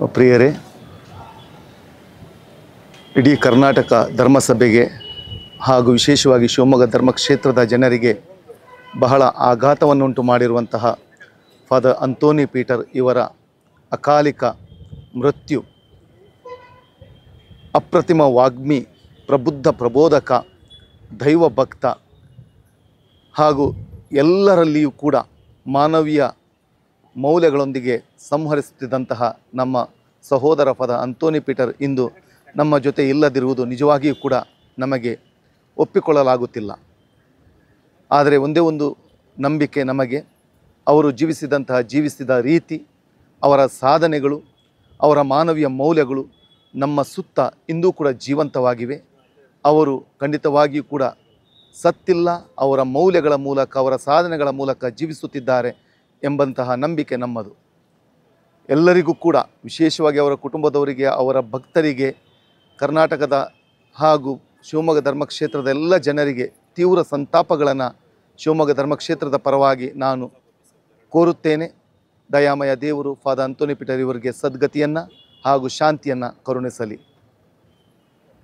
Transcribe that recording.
ಪ್ರಿಯರೇ, ಇಡೀ ಕರ್ನಾಟಕ ಧರ್ಮಸಭೆಗೆ ಹಾಗೂ ವಿಶೇಷವಾಗಿ ಶಿವಮೊಗ್ಗ ಧರ್ಮಕ್ಷೇತ್ರದ ಜನರಿಗೆ ಬಹಳ ಆಘಾತವನ್ನುಂಟು ಮಾಡಿರುವಂತಹ ಫಾದರ್ ಅಂತೋನಿ ಪೀಟರ್ ಇವರ ಅಕಾಲಿಕ ಮೃತ್ಯು ಅಪ್ರತಿಮ ವಾಗ್ಮಿ, ಪ್ರಬುದ್ಧ ಪ್ರಬೋಧಕ, ದೈವ ಭಕ್ತ ಹಾಗೂ ಎಲ್ಲರಲ್ಲಿಯೂ ಕೂಡ ಮಾನವೀಯ ಮೌಲ್ಯಗಳೊಂದಿಗೆ ಸಂಹರಿಸುತ್ತಿದ್ದಂತಹ ನಮ್ಮ ಸಹೋದರ ಫಾದರ್ ಅಂತೋನಿ ಪೀಟರ್ ಇಂದು ನಮ್ಮ ಜೊತೆ ಇಲ್ಲದಿರುವುದು ನಿಜವಾಗಿಯೂ ಕೂಡ ನಮಗೆ ಒಪ್ಪಿಕೊಳ್ಳಲಾಗುತ್ತಿಲ್ಲ. ಆದರೆ ಒಂದೇ ಒಂದು ನಂಬಿಕೆ ನಮಗೆ, ಅವರು ಜೀವಿಸಿದ ರೀತಿ, ಅವರ ಸಾಧನೆಗಳು, ಅವರ ಮಾನವೀಯ ಮೌಲ್ಯಗಳು ನಮ್ಮ ಸುತ್ತ ಇಂದೂ ಕೂಡ ಜೀವಂತವಾಗಿವೆ. ಅವರು ಖಂಡಿತವಾಗಿಯೂ ಕೂಡ ಸತ್ತಿಲ್ಲ, ಅವರ ಮೌಲ್ಯಗಳ ಮೂಲಕ, ಅವರ ಸಾಧನೆಗಳ ಮೂಲಕ ಜೀವಿಸುತ್ತಿದ್ದಾರೆ ಎಂಬಂತಹ ನಂಬಿಕೆ ನಮ್ಮದು. ಎಲ್ಲರಿಗೂ ಕೂಡ, ವಿಶೇಷವಾಗಿ ಅವರ ಕುಟುಂಬದವರಿಗೆ, ಅವರ ಭಕ್ತರಿಗೆ, ಕರ್ನಾಟಕದ ಹಾಗೂ ಶಿವಮೊಗ್ಗ ಧರ್ಮಕ್ಷೇತ್ರದ ಎಲ್ಲ ಜನರಿಗೆ ತೀವ್ರ ಸಂತಾಪಗಳನ್ನು ಶಿವಮೊಗ್ಗ ಧರ್ಮಕ್ಷೇತ್ರದ ಪರವಾಗಿ ನಾನು ಕೋರುತ್ತೇನೆ. ದಯಾಮಯ ದೇವರು ಫಾದರ್ ಅಂತೋನಿ ಪೀಟರ್ ಇವರಿಗೆ ಸದ್ಗತಿಯನ್ನು ಹಾಗೂ ಶಾಂತಿಯನ್ನು ಕರುಣಿಸಲಿ.